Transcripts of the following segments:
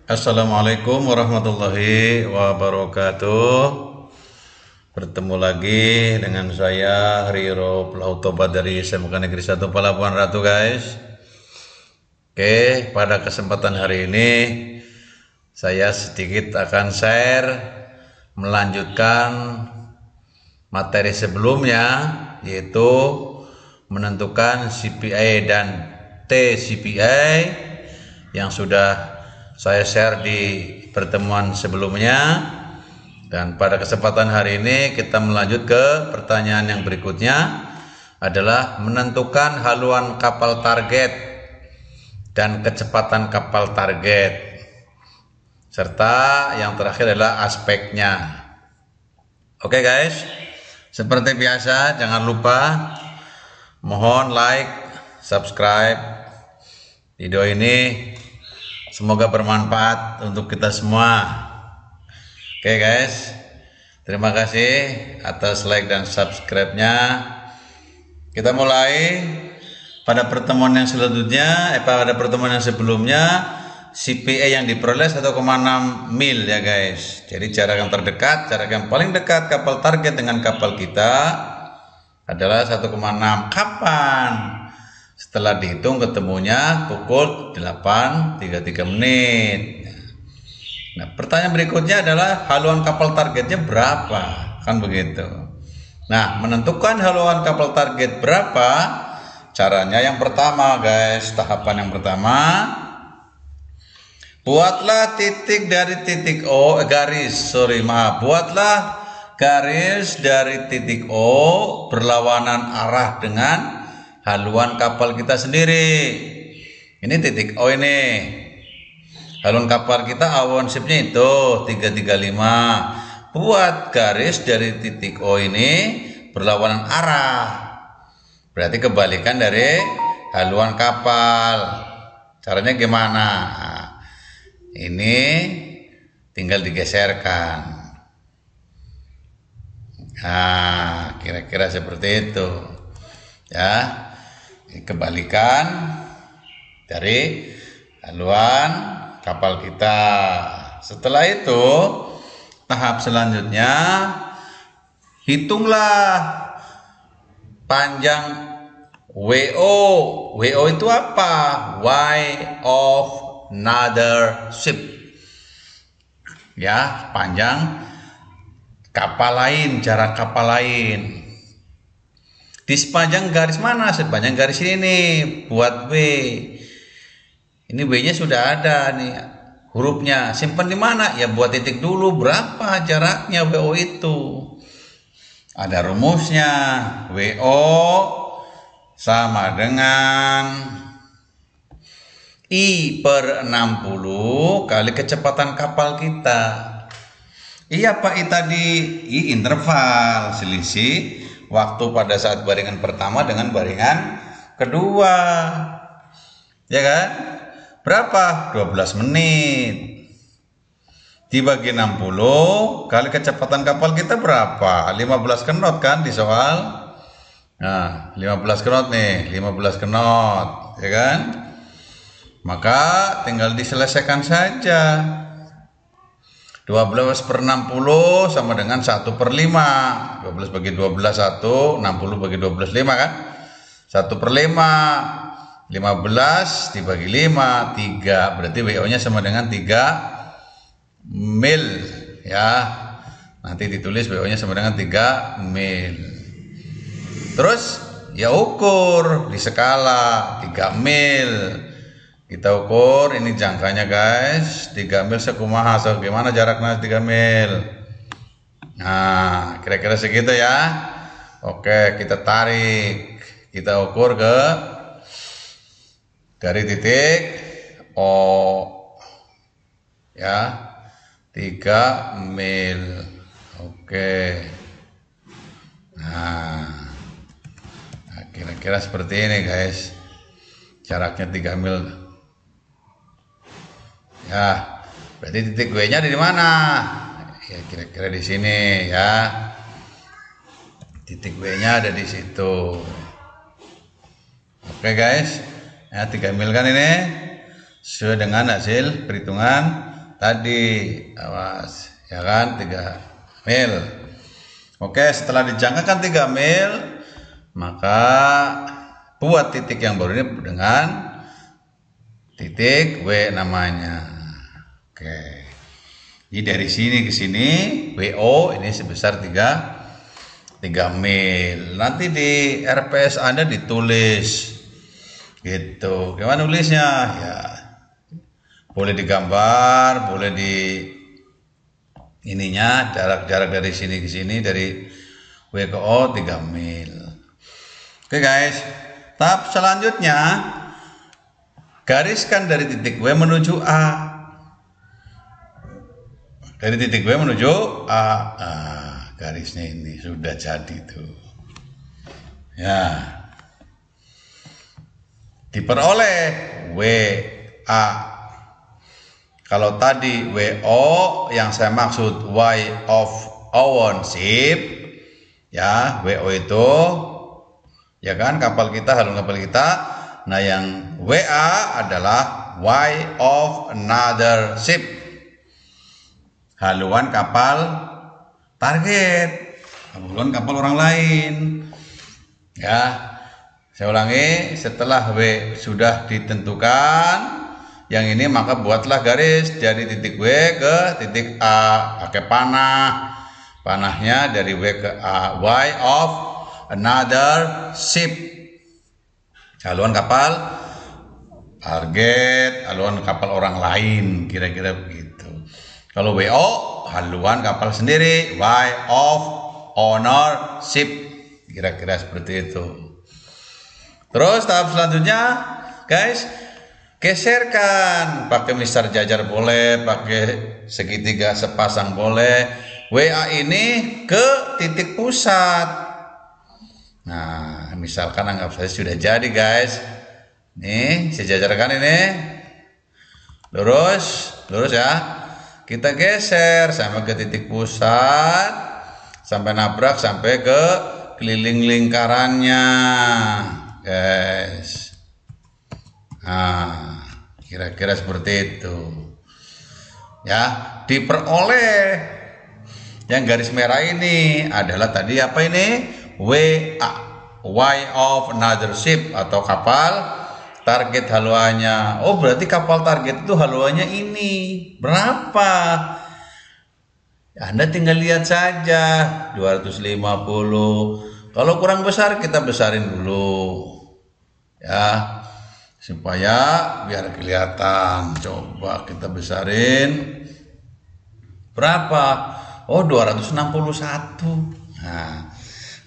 Assalamualaikum warahmatullahi wabarakatuh. Bertemu lagi dengan saya Riro Plautoba dari SMK Negeri 1 Pelabuhan Ratu, guys. Oke, pada kesempatan hari ini saya sedikit akan share melanjutkan materi sebelumnya, yaitu menentukan CPI dan TCPI yang sudah saya share di pertemuan sebelumnya. Dan pada kesempatan hari ini kita melanjut ke pertanyaan yang berikutnya, adalah menentukan haluan kapal target dan kecepatan kapal target, serta yang terakhir adalah aspeknya. Oke guys, seperti biasa jangan lupa mohon like, subscribe video ini. Semoga bermanfaat untuk kita semua. Oke guys, terima kasih atas like dan subscribe-nya. Kita mulai pada pertemuan yang selanjutnya, pada pertemuan yang sebelumnya, CPI yang diperoleh 1,6 mil ya guys. Jadi jarak yang terdekat, jarak yang paling dekat kapal target dengan kapal kita adalah 1,6. Kapan? Setelah dihitung ketemunya pukul 8.33 menit. Nah, pertanyaan berikutnya adalah haluan kapal targetnya berapa? Kan begitu. Nah, menentukan haluan kapal target berapa? Caranya yang pertama guys, tahapan yang pertama, buatlah titik dari titik O, buatlah garis dari titik O berlawanan arah dengan haluan kapal kita sendiri. Ini titik O ini. Haluan kapal kita ownership-nya itu 335. Buat garis dari titik O ini berlawanan arah. Berarti kebalikan dari haluan kapal. Caranya gimana? Nah, ini tinggal digeserkan. Nah, kira-kira seperti itu. Ya. Kebalikan dari haluan kapal kita. Setelah itu tahap selanjutnya, hitunglah panjang WO. WO itu apa? Way of another ship. Ya, panjang kapal lain, jarak kapal lain. Di sepanjang garis mana? Sepanjang garis ini nih, buat W. Ini W-nya sudah ada nih hurufnya. Simpan di mana? Ya buat titik dulu. Berapa jaraknya WO itu? Ada rumusnya. WO sama dengan I/60 kali kecepatan kapal kita. Iya Pak, I tadi I interval selisih waktu pada saat baringan pertama dengan baringan kedua, ya kan? Berapa? 12 menit dibagi 60 kali kecepatan kapal kita berapa? 15 knot kan di soal. Nah, 15 knot nih, 15 knot, ya kan? Maka tinggal diselesaikan saja. 12/60 sama dengan 1/5. 12 bagi 12 1, 60 bagi 12 5 kan? 1/5. 15 dibagi 5 3. Berarti WO-nya sama dengan 3 mil ya. Nanti ditulis WO-nya sama dengan 3 mil. Terus ya ukur di skala 3 mil. Kita ukur ini jangkanya guys, 3 mil sekumaha, so gimana jaraknya 3 mil. Nah, kira-kira segitu ya. Oke, kita tarik, kita ukur ke dari titik O ya, 3 mil. Oke. Nah, kira-kira seperti ini guys, jaraknya 3 mil. Ya, berarti titik W-nya di mana? Ya, kira-kira di sini ya. Titik W-nya ada di situ. Oke guys, ya 3 mil kan ini. sesuai dengan hasil perhitungan tadi. Awas, ya kan, 3 mil. Oke, setelah dijangkakan 3 mil, maka buat titik yang baru ini dengan titik W namanya. Oke. Jadi dari sini ke sini WO ini sebesar 3 mil. Nanti di RPS Anda ditulis gitu. Gimana nulisnya? Ya, boleh digambar, boleh di ininya jarak dari sini ke sini, dari W ke O 3 mil. Oke guys, tahap selanjutnya gariskan dari titik W menuju A. Dari titik W menuju A. Garisnya ini sudah jadi tuh. Ya. Diperoleh WA. Kalau tadi WO yang saya maksud Y of ownership, ya WO itu ya kan kapal kita, haluan kapal kita. Nah yang WA adalah Y of another ship, haluan kapal target, haluan kapal orang lain. Ya, saya ulangi, setelah W sudah ditentukan yang ini, maka buatlah garis dari titik W ke titik A pakai panah. Panahnya dari W ke A, Y of another ship, haluan kapal target, haluan kapal orang lain, kira-kira begitu. Kalau WO haluan kapal sendiri, Y of ownership, kira-kira seperti itu. Terus tahap selanjutnya guys, geserkan pakai mistar jajar boleh, pakai segitiga sepasang boleh, WA ini ke titik pusat. Nah, misalkan anggap saja sudah jadi guys. Nih, sejajarkan ini. Lurus ya. Kita geser sampai ke titik pusat, sampai nabrak sampai ke keliling lingkarannya, guys. Nah, kira-kira seperti itu. Ya, diperoleh yang garis merah ini adalah tadi apa ini? WA, Y of another ship, atau kapal target haluannya. Oh, berarti kapal target itu haluannya ini berapa? Anda tinggal lihat saja, 250. Kalau kurang besar kita besarin dulu. Ya, supaya biar kelihatan. Coba kita besarin. Berapa? Oh, 261. Nah,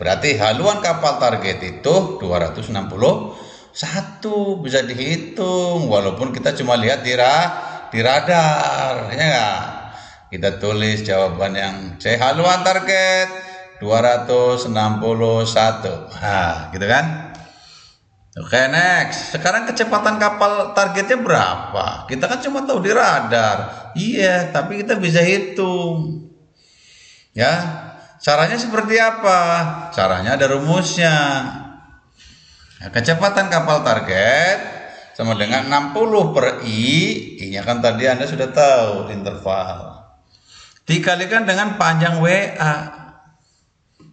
berarti haluan kapal target itu 261, bisa dihitung walaupun kita cuma lihat di radar, ya enggak? Kita tulis jawaban yang C, haluan target 261. Nah, gitu kan? Oke, next. Sekarang kecepatan kapal targetnya berapa? Kita kan cuma tahu di radar. Iya, tapi kita bisa hitung. Ya, caranya seperti apa? Caranya ada rumusnya. Nah, kecepatan kapal target sama dengan 60 per I. I-nya kan tadi Anda sudah tahu interval. Dikalikan dengan panjang WA.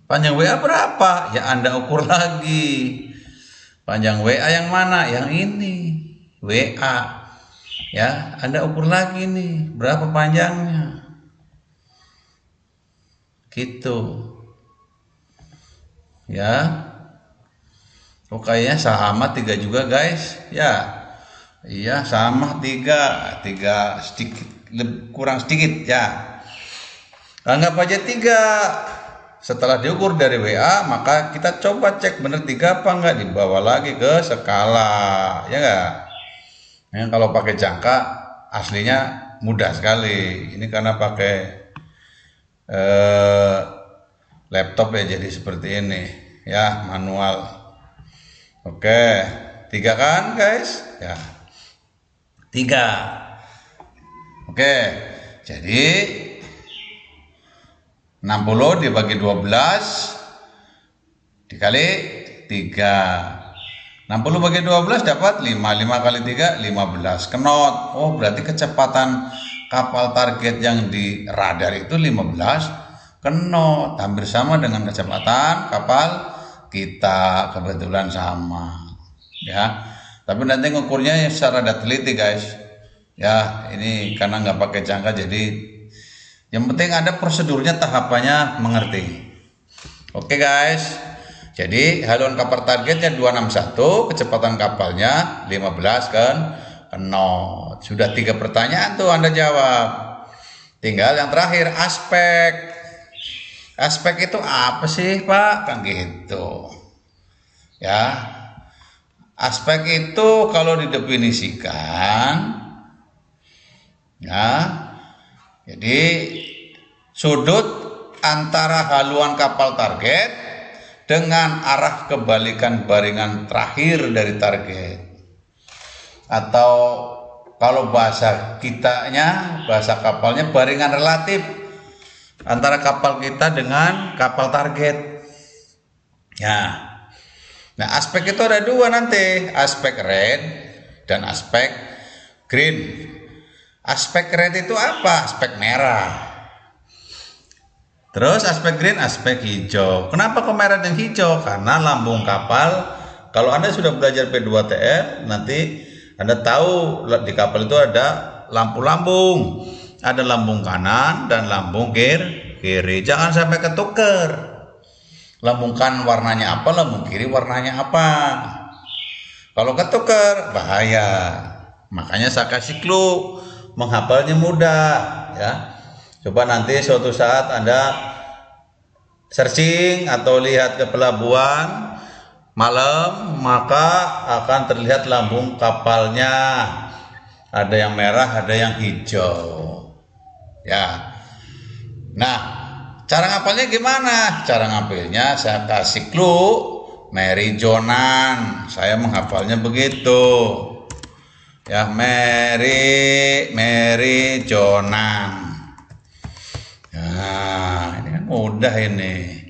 Panjang WA berapa? Ya Anda ukur lagi. Panjang WA yang mana? Yang ini. WA. Ya, Anda ukur lagi nih. Berapa panjangnya? Gitu. Ya. Oh, kayaknya sama 3 juga guys. Ya. Iya, sama 3 sedikit, kurang sedikit ya. Anggap aja 3. Setelah diukur dari WA, maka kita coba cek bener 3 apa enggak, dibawa lagi ke skala, ya enggak? Ya, kalau pakai jangka aslinya mudah sekali. Ini karena pakai laptop ya, jadi seperti ini ya, manual. Oke, 3 kan guys? Ya, 3. Oke, jadi 60 dibagi 12 dikali 3. 60 bagi 12 dapat 5. 5 kali 3 15 knot. Oh, berarti kecepatan kapal target yang di radar itu 15 knot. Hampir sama dengan kecepatan kapal kita, kebetulan sama. Ya. Tapi nanti ngukurnya secara teliti, guys. Ya, ini karena nggak pakai jangka, jadi yang penting ada prosedurnya, tahapannya mengerti. Oke, guys. Jadi haluan kapal targetnya 261, kecepatan kapalnya 15 knot. Sudah 3 pertanyaan tuh Anda jawab. Tinggal yang terakhir, aspek. Aspek itu apa sih, Pak? Kan gitu. Ya. Aspek itu kalau didefinisikan, ya, jadi sudut antara haluan kapal target dengan arah kebalikan baringan terakhir dari target. Atau kalau bahasa kitanya, bahasa kapalnya, baringan relatif antara kapal kita dengan kapal target. Ya. Nah, aspek itu ada 2 nanti, aspek red dan aspek green. Aspek red itu apa? Aspek merah. Terus aspek green, aspek hijau. Kenapa kok merah dan hijau? Karena lambung kapal, kalau Anda sudah belajar P2TR, nanti Anda tahu di kapal itu ada lampu lambung. Ada lambung kanan dan lambung kiri. Jangan sampai ketuker. Lambung kanan warnanya apa, lambung kiri warnanya apa. Kalau ketuker, bahaya. Makanya saya kasih clue, menghafalnya mudah, ya. Coba nanti suatu saat Anda searching atau lihat ke pelabuhan malam, maka akan terlihat lambung kapalnya. Ada yang merah, ada yang hijau. Ya. Nah, cara ngapalnya gimana? Cara ngapalnya saya kasih clue, merijonan. Saya menghafalnya begitu. Ya, merijonan. Nah, ini kan mudah ini.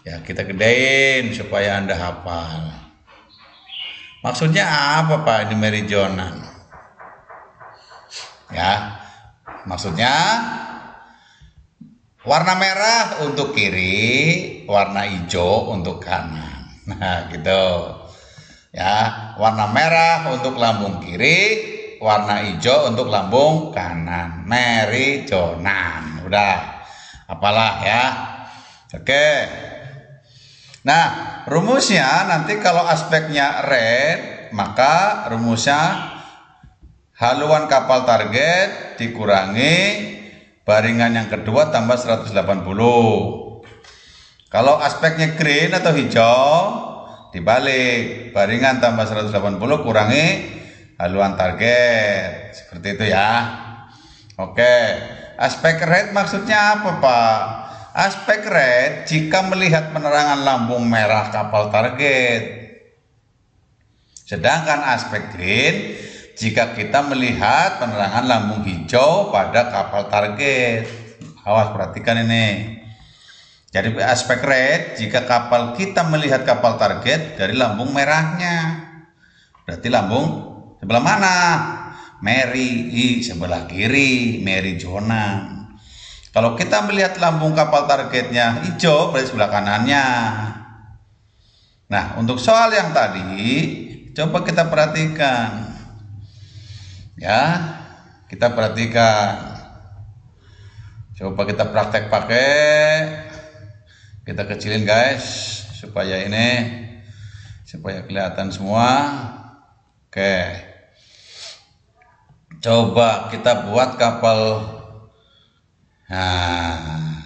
Ya, kita gedein supaya Anda hafal. Maksudnya apa, Pak, ini merijonan? Ya, maksudnya warna merah untuk kiri, warna hijau untuk kanan. Nah, gitu. Ya, warna merah untuk lambung kiri, warna hijau untuk lambung kanan. Merijonan. Udah, apalah ya. Oke. Nah, rumusnya nanti kalau aspeknya red, maka rumusnya haluan kapal target dikurangi baringan yang kedua tambah 180. Kalau aspeknya green atau hijau, dibalik, baringan tambah 180 kurangi haluan target. Seperti itu ya. Oke. Aspek red maksudnya apa, Pak? Aspek red jika melihat penerangan lambung merah kapal target. Sedangkan aspek green jika kita melihat penerangan lambung hijau pada kapal target. Awas, perhatikan ini. Jadi aspek red jika kapal kita melihat kapal target dari lambung merahnya. Berarti lambung sebelah mana? Meri, sebelah kiri, merijonan. Kalau kita melihat lambung kapal targetnya hijau, berarti sebelah kanannya. Nah, untuk soal yang tadi, coba kita perhatikan. Ya, kita perhatikan. Coba kita praktek pakai. Kita kecilin, guys, supaya kelihatan semua. Oke. Coba kita buat kapal. Nah.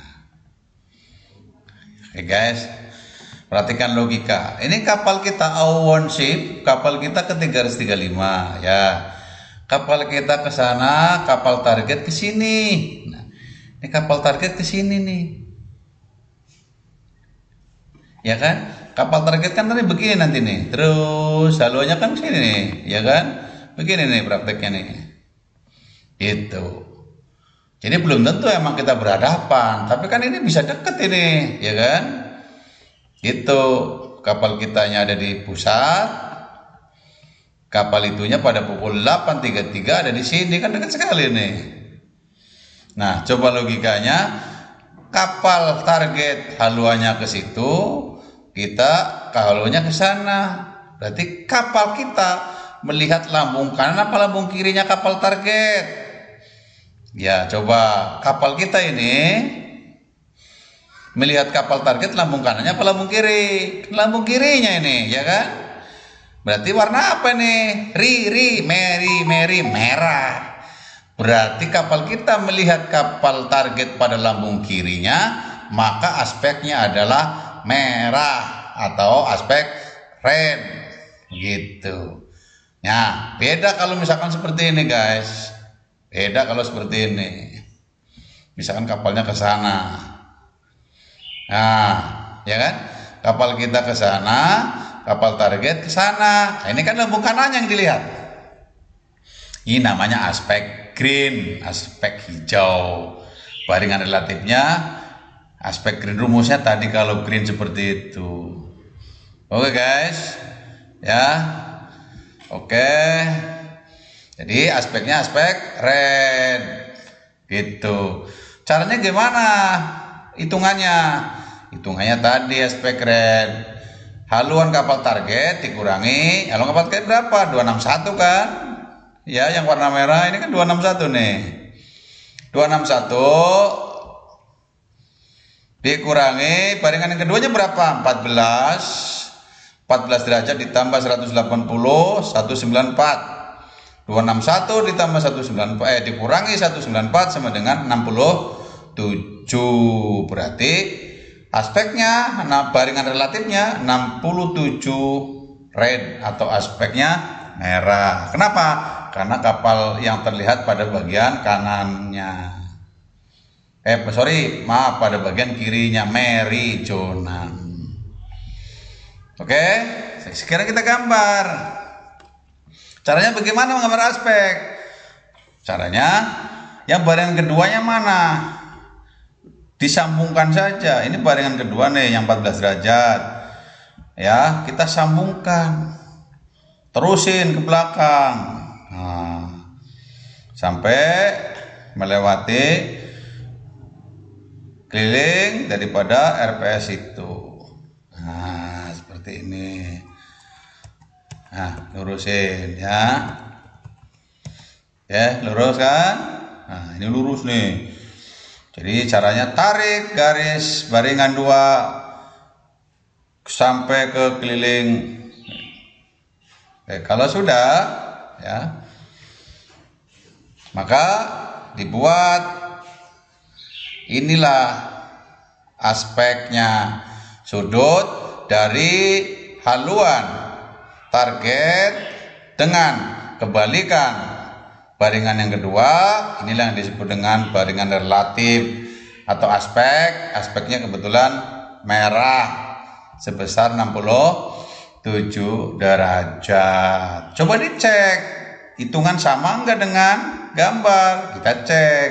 Oke, guys. Perhatikan logika. Ini kapal kita A1 ship, kapal kita ke 335 ya. Kapal kita ke sana, kapal target ke sini. Nah, ini kapal target ke sini nih. Ya kan? Kapal target kan tadi begini nanti nih. Terus haluannya kan sini nih, ya kan? Begini nih prakteknya nih. Itu. Jadi belum tentu emang kita berhadapan, tapi kan ini bisa deket ini, ya kan? Itu kapal kitanya ada di pusat, Kapal itunya pada pukul 8.33 ada di sini, kan dekat sekali nih. Nah, coba logikanya, kapal target haluannya ke situ, kita ke haluannya ke sana. Berarti kapal kita melihat lambung kanan apa lambung kirinya kapal target? Ya, coba kapal kita ini melihat kapal target lambung kanannya apa lambung kiri? Lambung kirinya ini, ya kan? Berarti warna apa nih? Meri, merah. Berarti kapal kita melihat kapal target pada lambung kirinya, maka aspeknya adalah merah atau aspek red. Gitu. Nah, beda kalau misalkan seperti ini, guys. Beda kalau seperti ini. Misalkan kapalnya ke sana. Nah, ya kan? Kapal kita ke sana, kapal target ke sana. Nah, ini kan lambung kanan yang dilihat. Ini namanya aspek green, aspek hijau. Baringan relatifnya aspek green, rumusnya tadi kalau green seperti itu. Oke, guys. Ya. Oke. Jadi aspeknya aspek red. Gitu. Caranya gimana? Hitungannya tadi aspek red, haluan kapal target dikurangi haluan kapal target berapa? 261 kan ya, yang warna merah ini kan 261 nih. 261 dikurangi baringan yang keduanya berapa? 14 derajat ditambah 180 194. 261 ditambah 194 dikurangi 194 sama dengan 67. Berarti aspeknya, baringan relatifnya 67 red atau aspeknya merah. Kenapa? Karena kapal yang terlihat pada bagian kanannya. Pada bagian kirinya Mary Jonan. Oke, sekarang kita gambar. Caranya bagaimana menggambar aspek? Caranya yang baringan keduanya mana? Disambungkan saja. Ini baringan kedua nih yang 14 derajat. Ya, kita sambungkan. Terusin ke belakang. Nah, sampai melewati keliling daripada RPS itu. Nah, seperti ini. Nah, lurusin ya. Ya, lurus kan? Nah, ini lurus nih. Jadi caranya tarik garis baringan 2 sampai ke keliling. Kalau sudah ya, maka dibuat inilah aspeknya, sudut dari haluan target dengan kebalikan baringan yang kedua. Inilah yang disebut dengan baringan relatif atau aspeknya kebetulan merah sebesar 67 derajat. Coba dicek hitungan sama enggak dengan gambar. Kita cek.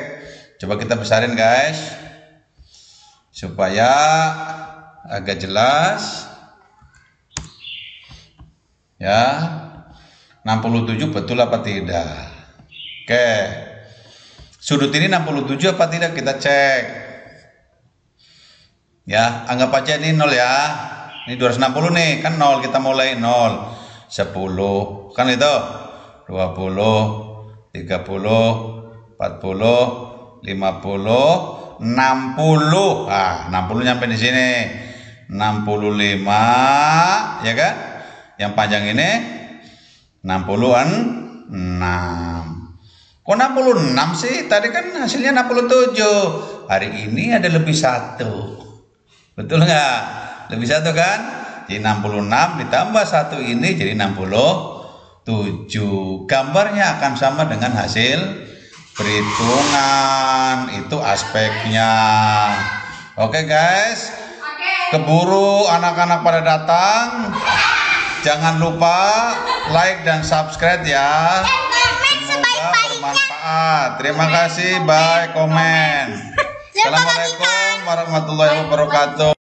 Coba kita besarin, guys, supaya agak jelas ya. 67 betul apa tidak? Oke, sudut ini 67 apa tidak, kita cek ya. Anggap aja ini 0 ya. Ini 260 nih, kan 0, kita mulai 0 10 kan itu 20 30 40 50 60. Nah, 60 nyampe di sini 65 ya kan. Yang panjang ini 66. Kok 66 sih? Tadi kan hasilnya 67. Hari ini ada lebih 1. Betul nggak? Lebih 1 kan? Jadi 66 ditambah 1 ini jadi 67. Gambarnya akan sama dengan hasil perhitungan. Itu aspeknya. Oke, guys. Keburu anak-anak pada datang. Jangan lupa like dan subscribe ya. Bermanfaat. Terima kasih, bye, komen. Assalamualaikum warahmatullahi wabarakatuh.